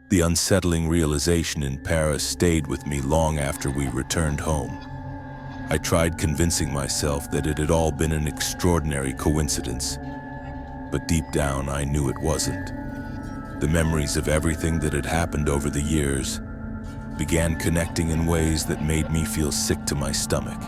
The unsettling realization in Paris stayed with me long after we returned home. I tried convincing myself that it had all been an extraordinary coincidence, but deep down I knew it wasn't. The memories of everything that had happened over the years began connecting in ways that made me feel sick to my stomach.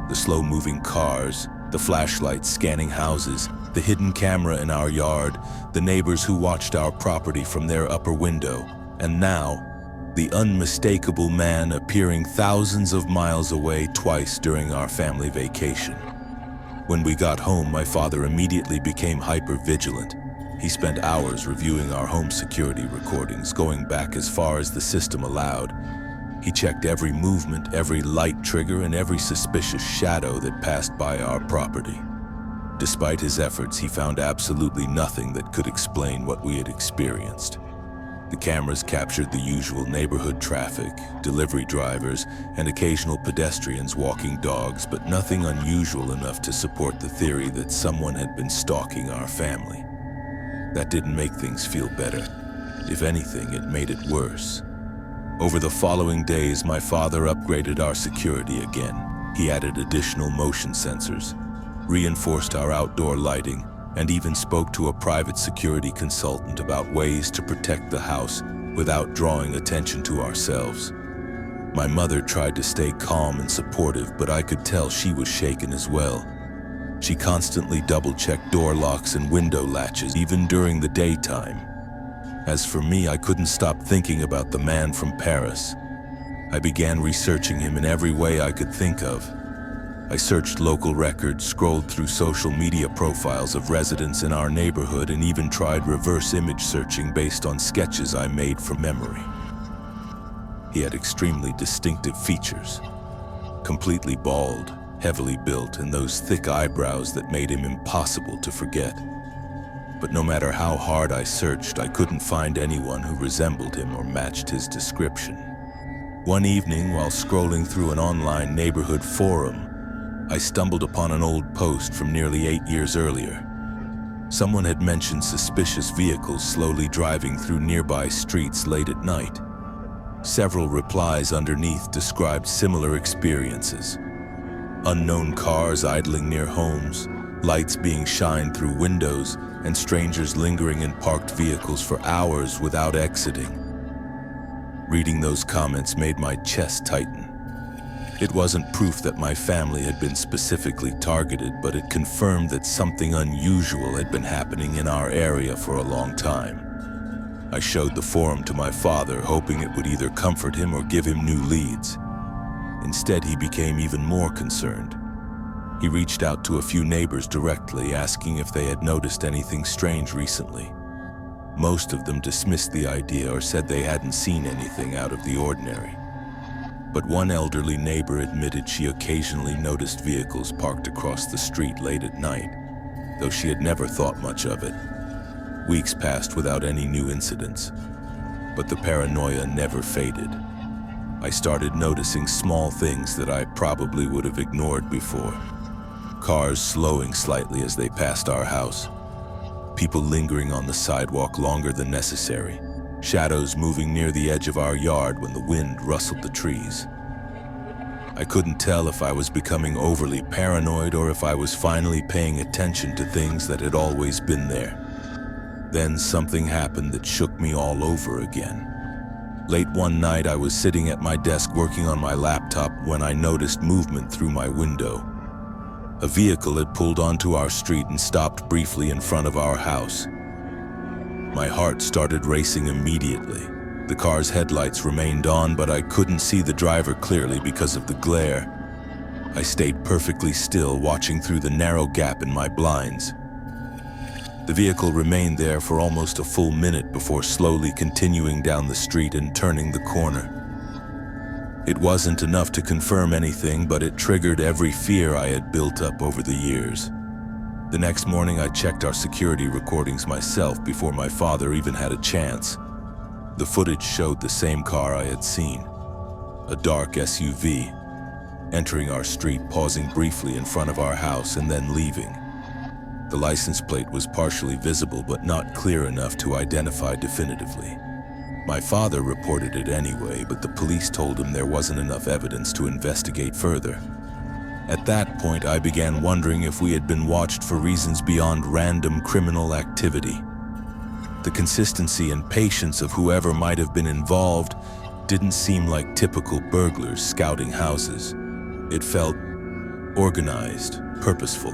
The slow-moving cars, the flashlights scanning houses, the hidden camera in our yard, the neighbors who watched our property from their upper window, and now, the unmistakable man appearing thousands of miles away twice during our family vacation. When we got home, my father immediately became hyper-vigilant. He spent hours reviewing our home security recordings, going back as far as the system allowed. He checked every movement, every light trigger, and every suspicious shadow that passed by our property. Despite his efforts, he found absolutely nothing that could explain what we had experienced. The cameras captured the usual neighborhood traffic, delivery drivers, and occasional pedestrians walking dogs, but nothing unusual enough to support the theory that someone had been stalking our family. That didn't make things feel better. If anything, it made it worse. Over the following days, my father upgraded our security again. He added additional motion sensors, reinforced our outdoor lighting, and even spoke to a private security consultant about ways to protect the house without drawing attention to ourselves. My mother tried to stay calm and supportive, but I could tell she was shaken as well. She constantly double-checked door locks and window latches, even during the daytime. As for me, I couldn't stop thinking about the man from Paris. I began researching him in every way I could think of. I searched local records, scrolled through social media profiles of residents in our neighborhood, and even tried reverse image searching based on sketches I made from memory. He had extremely distinctive features. Completely bald, heavily built, and those thick eyebrows that made him impossible to forget. But no matter how hard I searched, I couldn't find anyone who resembled him or matched his description. One evening, while scrolling through an online neighborhood forum, I stumbled upon an old post from nearly 8 years earlier. Someone had mentioned suspicious vehicles slowly driving through nearby streets late at night. Several replies underneath described similar experiences. Unknown cars idling near homes, lights being shined through windows, and strangers lingering in parked vehicles for hours without exiting. Reading those comments made my chest tighten. It wasn't proof that my family had been specifically targeted, but it confirmed that something unusual had been happening in our area for a long time. I showed the forum to my father, hoping it would either comfort him or give him new leads. Instead, he became even more concerned. He reached out to a few neighbors directly, asking if they had noticed anything strange recently. Most of them dismissed the idea or said they hadn't seen anything out of the ordinary. But one elderly neighbor admitted she occasionally noticed vehicles parked across the street late at night, though she had never thought much of it. Weeks passed without any new incidents, but the paranoia never faded. I started noticing small things that I probably would have ignored before. Cars slowing slightly as they passed our house. People lingering on the sidewalk longer than necessary. Shadows moving near the edge of our yard when the wind rustled the trees. I couldn't tell if I was becoming overly paranoid or if I was finally paying attention to things that had always been there. Then something happened that shook me all over again. Late one night, I was sitting at my desk working on my laptop when I noticed movement through my window. A vehicle had pulled onto our street and stopped briefly in front of our house. My heart started racing immediately. The car's headlights remained on, but I couldn't see the driver clearly because of the glare. I stayed perfectly still, watching through the narrow gap in my blinds. The vehicle remained there for almost a full minute before slowly continuing down the street and turning the corner. It wasn't enough to confirm anything, but it triggered every fear I had built up over the years. The next morning, I checked our security recordings myself before my father even had a chance. The footage showed the same car I had seen, a dark SUV, entering our street, pausing briefly in front of our house, and then leaving. The license plate was partially visible, but not clear enough to identify definitively. My father reported it anyway, but the police told him there wasn't enough evidence to investigate further. At that point, I began wondering if we had been watched for reasons beyond random criminal activity. The consistency and patience of whoever might have been involved didn't seem like typical burglars scouting houses. It felt organized, purposeful,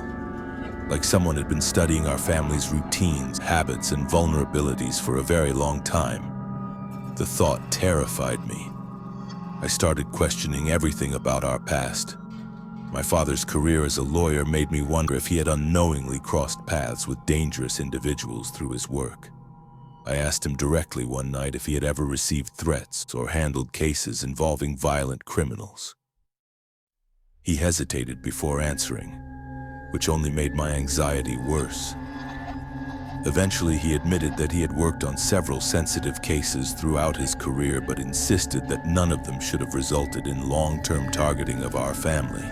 like someone had been studying our family's routines, habits, and vulnerabilities for a very long time. The thought terrified me. I started questioning everything about our past. My father's career as a lawyer made me wonder if he had unknowingly crossed paths with dangerous individuals through his work. I asked him directly one night if he had ever received threats or handled cases involving violent criminals. He hesitated before answering, which only made my anxiety worse. Eventually, he admitted that he had worked on several sensitive cases throughout his career, but insisted that none of them should have resulted in long-term targeting of our family.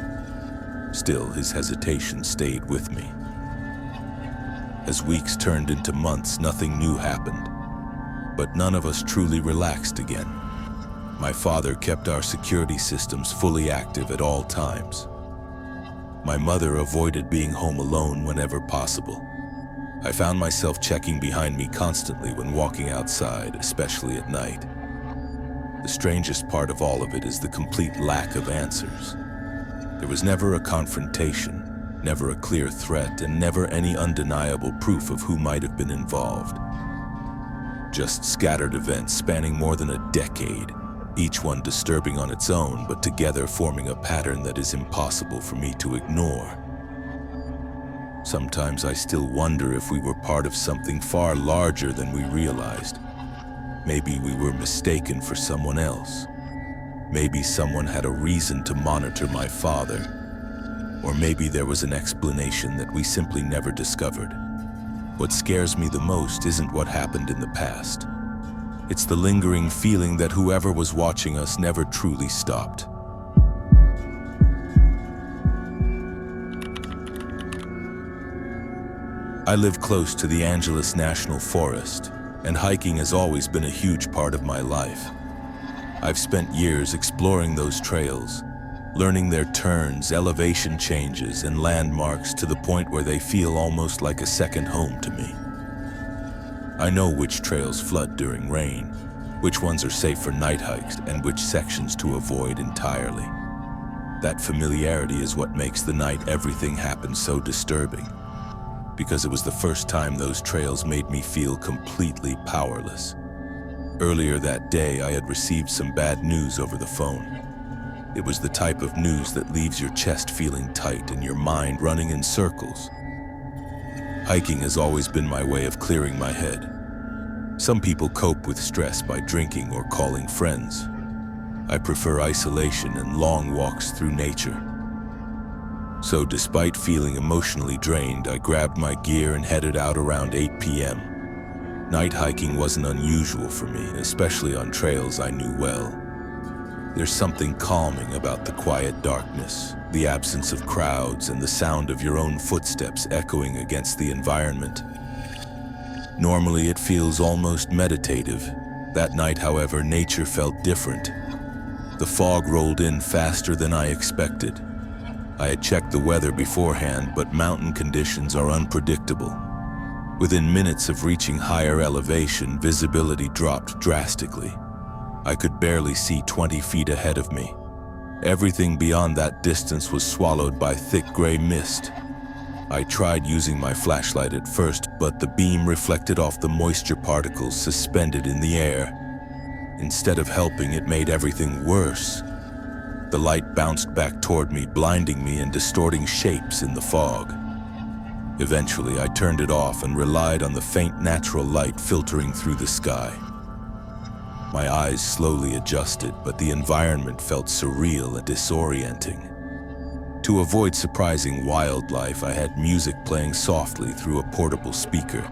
Still, his hesitation stayed with me. As weeks turned into months, nothing new happened, but none of us truly relaxed again. My father kept our security systems fully active at all times. My mother avoided being home alone whenever possible. I found myself checking behind me constantly when walking outside, especially at night. The strangest part of all of it is the complete lack of answers. There was never a confrontation, never a clear threat, and never any undeniable proof of who might have been involved. Just scattered events spanning more than a decade, each one disturbing on its own, but together forming a pattern that is impossible for me to ignore. Sometimes I still wonder if we were part of something far larger than we realized. Maybe we were mistaken for someone else. Maybe someone had a reason to monitor my father. Or maybe there was an explanation that we simply never discovered. What scares me the most isn't what happened in the past. It's the lingering feeling that whoever was watching us never truly stopped. I live close to the Angeles National Forest, and hiking has always been a huge part of my life. I've spent years exploring those trails, learning their turns, elevation changes, and landmarks to the point where they feel almost like a second home to me. I know which trails flood during rain, which ones are safe for night hikes, and which sections to avoid entirely. That familiarity is what makes the night everything happened so disturbing, because it was the first time those trails made me feel completely powerless. Earlier that day, I had received some bad news over the phone. It was the type of news that leaves your chest feeling tight and your mind running in circles. Hiking has always been my way of clearing my head. Some people cope with stress by drinking or calling friends. I prefer isolation and long walks through nature. So despite feeling emotionally drained, I grabbed my gear and headed out around 8 p.m. Night hiking wasn't unusual for me, especially on trails I knew well. There's something calming about the quiet darkness, the absence of crowds, and the sound of your own footsteps echoing against the environment. Normally, it feels almost meditative. That night, however, nature felt different. The fog rolled in faster than I expected. I had checked the weather beforehand, but mountain conditions are unpredictable. Within minutes of reaching higher elevation, visibility dropped drastically. I could barely see 20 feet ahead of me. Everything beyond that distance was swallowed by thick gray mist. I tried using my flashlight at first, but the beam reflected off the moisture particles suspended in the air. Instead of helping, it made everything worse. The light bounced back toward me, blinding me and distorting shapes in the fog. Eventually, I turned it off and relied on the faint natural light filtering through the sky. My eyes slowly adjusted, but the environment felt surreal and disorienting. To avoid surprising wildlife, I had music playing softly through a portable speaker,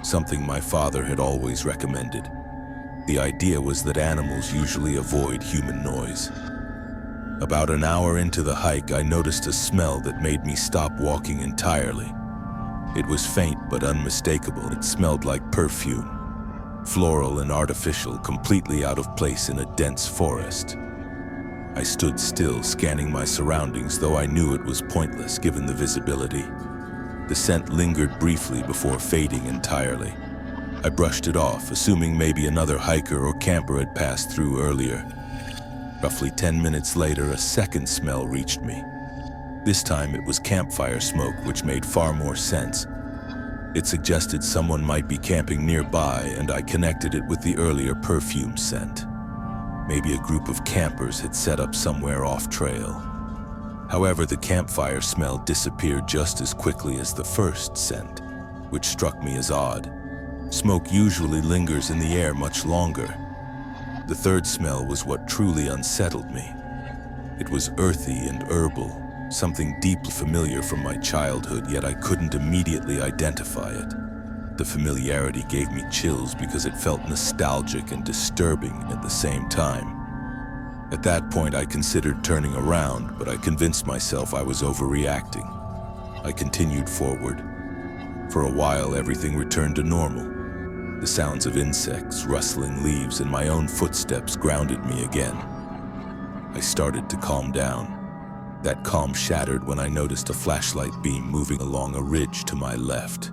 something my father had always recommended. The idea was that animals usually avoid human noise. About an hour into the hike, I noticed a smell that made me stop walking entirely. It was faint but unmistakable. It smelled like perfume. floral and artificial, completely out of place in a dense forest. I stood still, scanning my surroundings, though I knew it was pointless given the visibility. The scent lingered briefly before fading entirely. I brushed it off, assuming maybe another hiker or camper had passed through earlier. Roughly 10 minutes later, a second smell reached me. This time it was campfire smoke, which made far more sense. It suggested someone might be camping nearby, and I connected it with the earlier perfume scent. Maybe a group of campers had set up somewhere off-trail. However, the campfire smell disappeared just as quickly as the first scent, which struck me as odd. Smoke usually lingers in the air much longer. The third smell was what truly unsettled me. It was earthy and herbal, something deeply familiar from my childhood, yet I couldn't immediately identify it. The familiarity gave me chills because it felt nostalgic and disturbing at the same time. At that point, I considered turning around, but I convinced myself I was overreacting. I continued forward. For a while, everything returned to normal. The sounds of insects, rustling leaves, and my own footsteps grounded me again. I started to calm down. That calm shattered when I noticed a flashlight beam moving along a ridge to my left.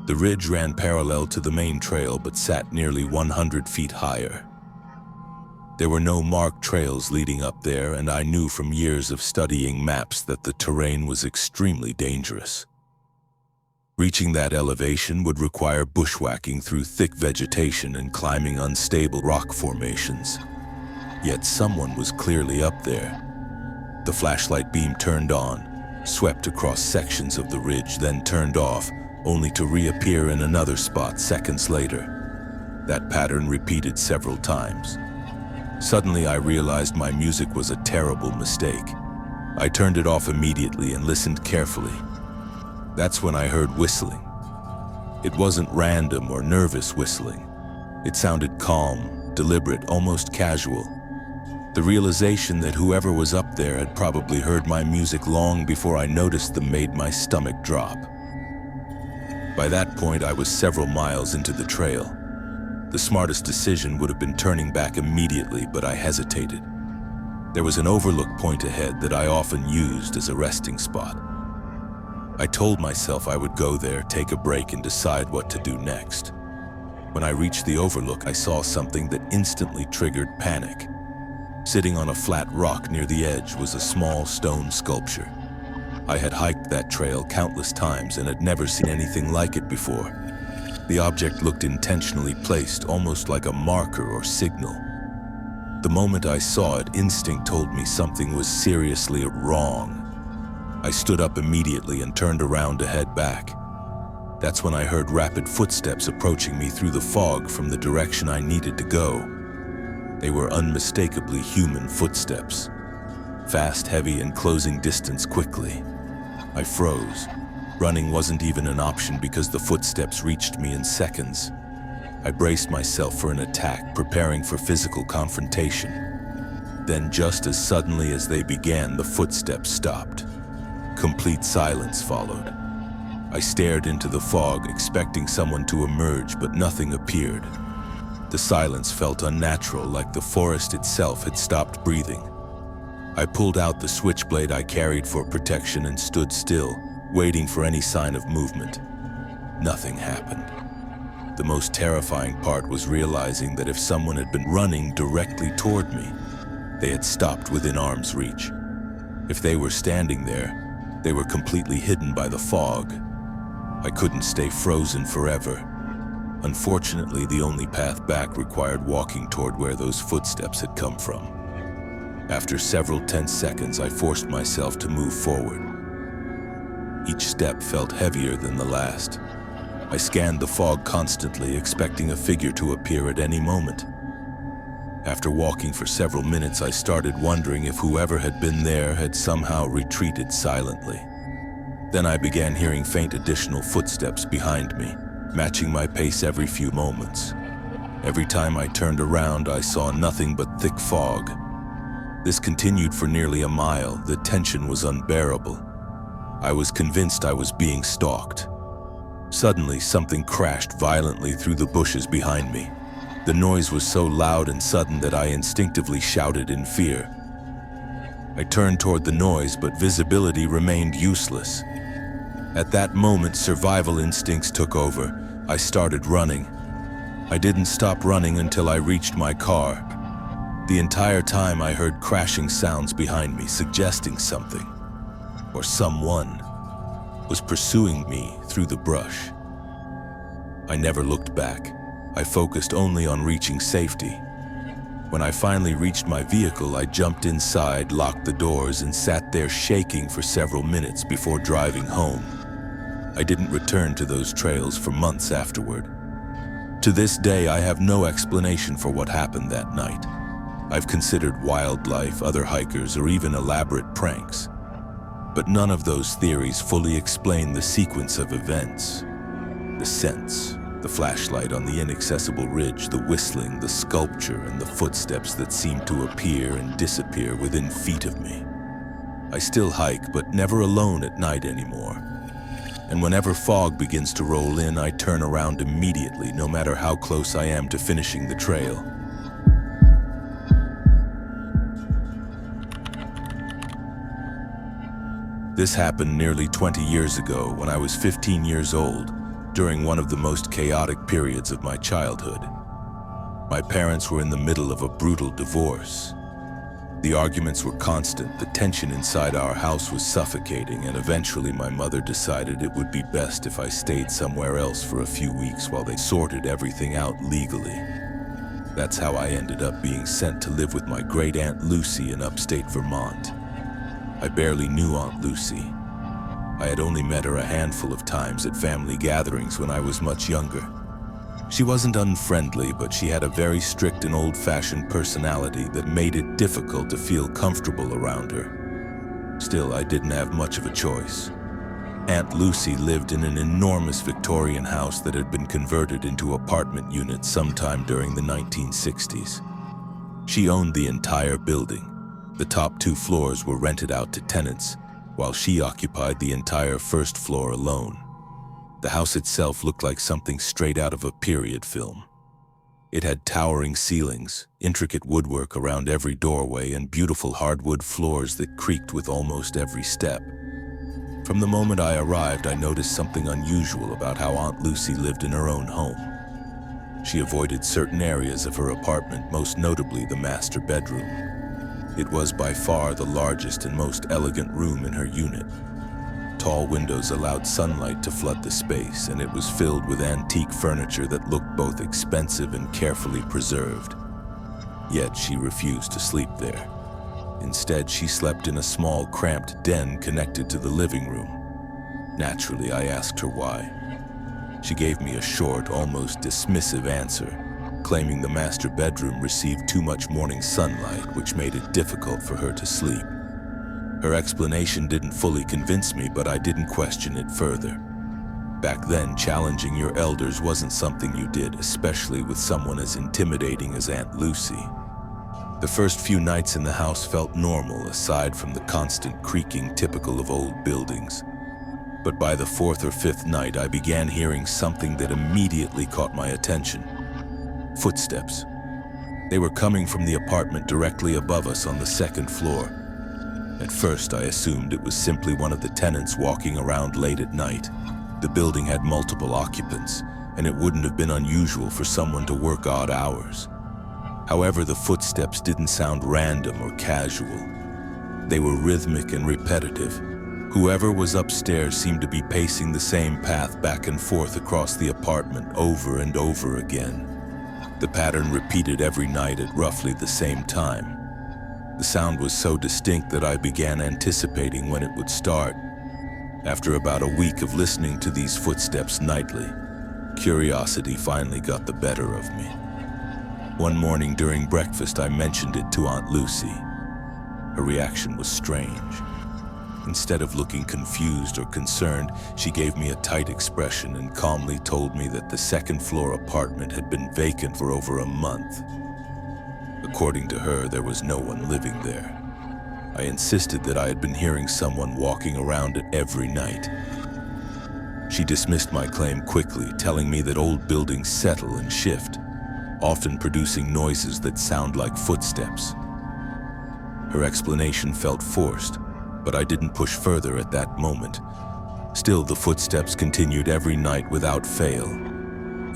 The ridge ran parallel to the main trail but sat nearly 100 feet higher. There were no marked trails leading up there, and I knew from years of studying maps that the terrain was extremely dangerous. Reaching that elevation would require bushwhacking through thick vegetation and climbing unstable rock formations. Yet someone was clearly up there. The flashlight beam turned on, swept across sections of the ridge, then turned off, only to reappear in another spot seconds later. That pattern repeated several times. Suddenly, I realized my music was a terrible mistake. I turned it off immediately and listened carefully. That's when I heard whistling. It wasn't random or nervous whistling. It sounded calm, deliberate, almost casual. The realization that whoever was up there had probably heard my music long before I noticed them made my stomach drop. By that point, I was several miles into the trail. The smartest decision would have been turning back immediately, but I hesitated. There was an overlook point ahead that I often used as a resting spot. I told myself I would go there, take a break, and decide what to do next. When I reached the overlook, I saw something that instantly triggered panic. Sitting on a flat rock near the edge was a small stone sculpture. I had hiked that trail countless times and had never seen anything like it before. The object looked intentionally placed, almost like a marker or signal. The moment I saw it, instinct told me something was seriously wrong. I stood up immediately and turned around to head back. That's when I heard rapid footsteps approaching me through the fog from the direction I needed to go. They were unmistakably human footsteps. Fast, heavy, and closing distance quickly. I froze. Running wasn't even an option because the footsteps reached me in seconds. I braced myself for an attack, preparing for physical confrontation. Then, just as suddenly as they began, the footsteps stopped. Complete silence followed. I stared into the fog, expecting someone to emerge, but nothing appeared. The silence felt unnatural, like the forest itself had stopped breathing. I pulled out the switchblade I carried for protection and stood still, waiting for any sign of movement. Nothing happened. The most terrifying part was realizing that if someone had been running directly toward me, they had stopped within arm's reach. If they were standing there, they were completely hidden by the fog. I couldn't stay frozen forever. Unfortunately, the only path back required walking toward where those footsteps had come from. After several tense seconds, I forced myself to move forward. Each step felt heavier than the last. I scanned the fog constantly, expecting a figure to appear at any moment. After walking for several minutes, I started wondering if whoever had been there had somehow retreated silently. Then I began hearing faint additional footsteps behind me, matching my pace every few moments. Every time I turned around, I saw nothing but thick fog. This continued for nearly a mile. The tension was unbearable. I was convinced I was being stalked. Suddenly, something crashed violently through the bushes behind me. The noise was so loud and sudden that I instinctively shouted in fear. I turned toward the noise, but visibility remained useless. At that moment, survival instincts took over. I started running. I didn't stop running until I reached my car. The entire time I heard crashing sounds behind me, suggesting something, or someone, was pursuing me through the brush. I never looked back. I focused only on reaching safety. When I finally reached my vehicle, I jumped inside, locked the doors, and sat there shaking for several minutes before driving home. I didn't return to those trails for months afterward. To this day, I have no explanation for what happened that night. I've considered wildlife, other hikers, or even elaborate pranks. But none of those theories fully explain the sequence of events. The scents, the flashlight on the inaccessible ridge, the whistling, the sculpture, and the footsteps that seem to appear and disappear within feet of me. I still hike, but never alone at night anymore. And whenever fog begins to roll in, I turn around immediately, no matter how close I am to finishing the trail. This happened nearly 20 years ago when I was 15 years old, during one of the most chaotic periods of my childhood. My parents were in the middle of a brutal divorce. The arguments were constant, the tension inside our house was suffocating, and eventually my mother decided it would be best if I stayed somewhere else for a few weeks while they sorted everything out legally. That's how I ended up being sent to live with my great-aunt Lucy in upstate Vermont. I barely knew Aunt Lucy. I had only met her a handful of times at family gatherings when I was much younger. She wasn't unfriendly, but she had a very strict and old-fashioned personality that made it difficult to feel comfortable around her. Still, I didn't have much of a choice. Aunt Lucy lived in an enormous Victorian house that had been converted into apartment units sometime during the 1960s. She owned the entire building. The top 2 floors were rented out to tenants, while she occupied the entire first floor alone. The house itself looked like something straight out of a period film. It had towering ceilings, intricate woodwork around every doorway, and beautiful hardwood floors that creaked with almost every step. From the moment I arrived, I noticed something unusual about how Aunt Lucy lived in her own home. She avoided certain areas of her apartment, most notably the master bedroom. It was by far the largest and most elegant room in her unit. Tall windows allowed sunlight to flood the space, and it was filled with antique furniture that looked both expensive and carefully preserved. Yet she refused to sleep there. Instead, she slept in a small, cramped den connected to the living room. Naturally, I asked her why. She gave me a short, almost dismissive answer, claiming the master bedroom received too much morning sunlight, which made it difficult for her to sleep. Her explanation didn't fully convince me, but I didn't question it further. Back then, challenging your elders wasn't something you did, especially with someone as intimidating as Aunt Lucy. The first few nights in the house felt normal, aside from the constant creaking typical of old buildings. But by the 4th or 5th night, I began hearing something that immediately caught my attention. Footsteps. They were coming from the apartment directly above us on the 2nd floor. At first, I assumed it was simply one of the tenants walking around late at night. The building had multiple occupants, and it wouldn't have been unusual for someone to work odd hours. However, the footsteps didn't sound random or casual. They were rhythmic and repetitive. Whoever was upstairs seemed to be pacing the same path back and forth across the apartment over and over again. The pattern repeated every night at roughly the same time. The sound was so distinct that I began anticipating when it would start. After about a week of listening to these footsteps nightly, curiosity finally got the better of me. One morning during breakfast, I mentioned it to Aunt Lucy. Her reaction was strange. Instead of looking confused or concerned, she gave me a tight expression and calmly told me that the 2nd floor apartment had been vacant for over a month. According to her, there was no one living there. I insisted that I had been hearing someone walking around it every night. She dismissed my claim quickly, telling me that old buildings settle and shift, often producing noises that sound like footsteps. Her explanation felt forced, but I didn't push further at that moment. Still, the footsteps continued every night without fail.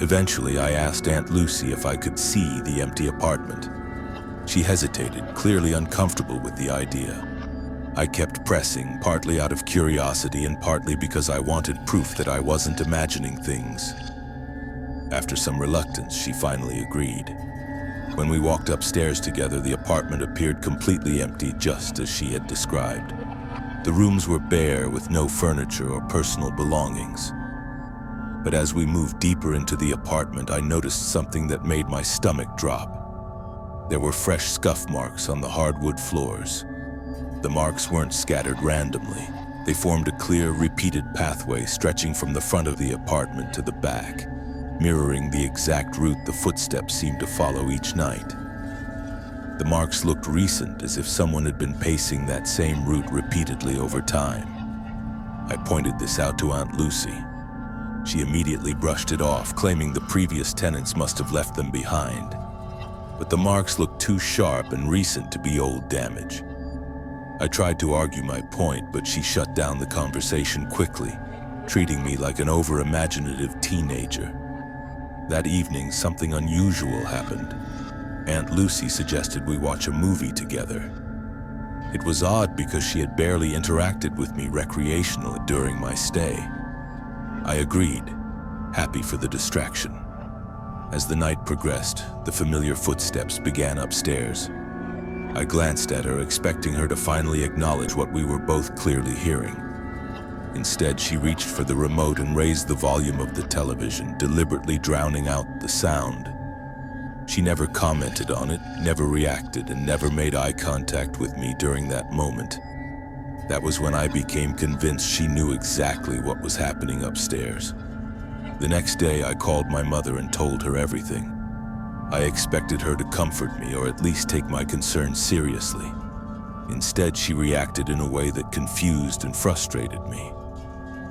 Eventually, I asked Aunt Lucy if I could see the empty apartment. She hesitated, clearly uncomfortable with the idea. I kept pressing, partly out of curiosity and partly because I wanted proof that I wasn't imagining things. After some reluctance, she finally agreed. When we walked upstairs together, the apartment appeared completely empty, just as she had described. The rooms were bare, with no furniture or personal belongings. But as we moved deeper into the apartment, I noticed something that made my stomach drop. There were fresh scuff marks on the hardwood floors. The marks weren't scattered randomly. They formed a clear, repeated pathway stretching from the front of the apartment to the back, mirroring the exact route the footsteps seemed to follow each night. The marks looked recent, as if someone had been pacing that same route repeatedly over time. I pointed this out to Aunt Lucy. She immediately brushed it off, claiming the previous tenants must have left them behind. But the marks looked too sharp and recent to be old damage. I tried to argue my point, but she shut down the conversation quickly, treating me like an over-imaginative teenager. That evening, something unusual happened. Aunt Lucy suggested we watch a movie together. It was odd because she had barely interacted with me recreationally during my stay. I agreed, happy for the distraction. As the night progressed, the familiar footsteps began upstairs. I glanced at her, expecting her to finally acknowledge what we were both clearly hearing. Instead, she reached for the remote and raised the volume of the television, deliberately drowning out the sound. She never commented on it, never reacted, and never made eye contact with me during that moment. That was when I became convinced she knew exactly what was happening upstairs. The next day, I called my mother and told her everything. I expected her to comfort me or at least take my concerns seriously. Instead, she reacted in a way that confused and frustrated me.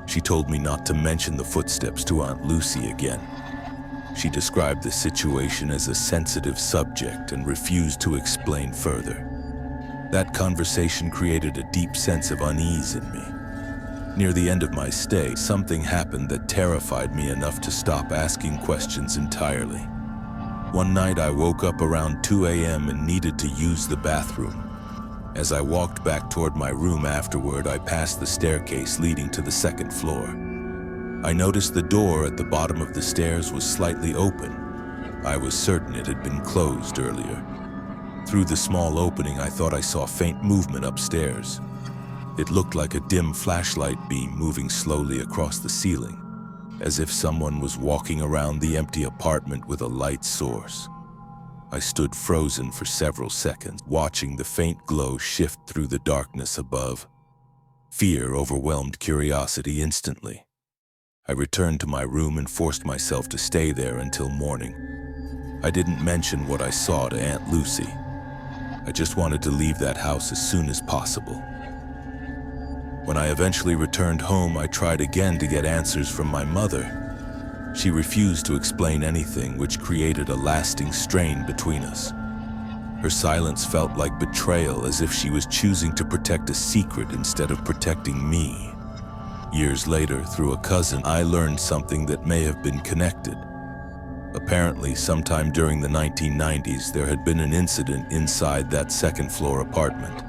She told me not to mention the footsteps to Aunt Lucy again. She described the situation as a sensitive subject and refused to explain further. That conversation created a deep sense of unease in me. Near the end of my stay, something happened that terrified me enough to stop asking questions entirely. One night I woke up around 2 a.m. and needed to use the bathroom. As I walked back toward my room afterward, I passed the staircase leading to the second floor. I noticed the door at the bottom of the stairs was slightly open. I was certain it had been closed earlier. Through the small opening, I thought I saw faint movement upstairs. It looked like a dim flashlight beam moving slowly across the ceiling, as if someone was walking around the empty apartment with a light source. I stood frozen for several seconds, watching the faint glow shift through the darkness above. Fear overwhelmed curiosity instantly. I returned to my room and forced myself to stay there until morning. I didn't mention what I saw to Aunt Lucy. I just wanted to leave that house as soon as possible. When I eventually returned home, I tried again to get answers from my mother. She refused to explain anything, which created a lasting strain between us. Her silence felt like betrayal, as if she was choosing to protect a secret instead of protecting me. Years later, through a cousin, I learned something that may have been connected. Apparently, sometime during the 1990s, there had been an incident inside that second-floor apartment.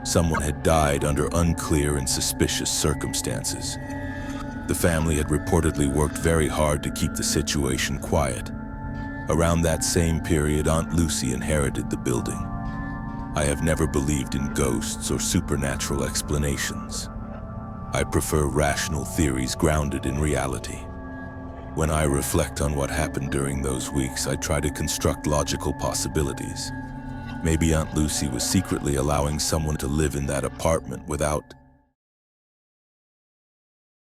Someone had died under unclear and suspicious circumstances. The family had reportedly worked very hard to keep the situation quiet. Around that same period, Aunt Lucy inherited the building. I have never believed in ghosts or supernatural explanations. I prefer rational theories grounded in reality. When I reflect on what happened during those weeks, I try to construct logical possibilities. Maybe Aunt Lucy was secretly allowing someone to live in that apartment without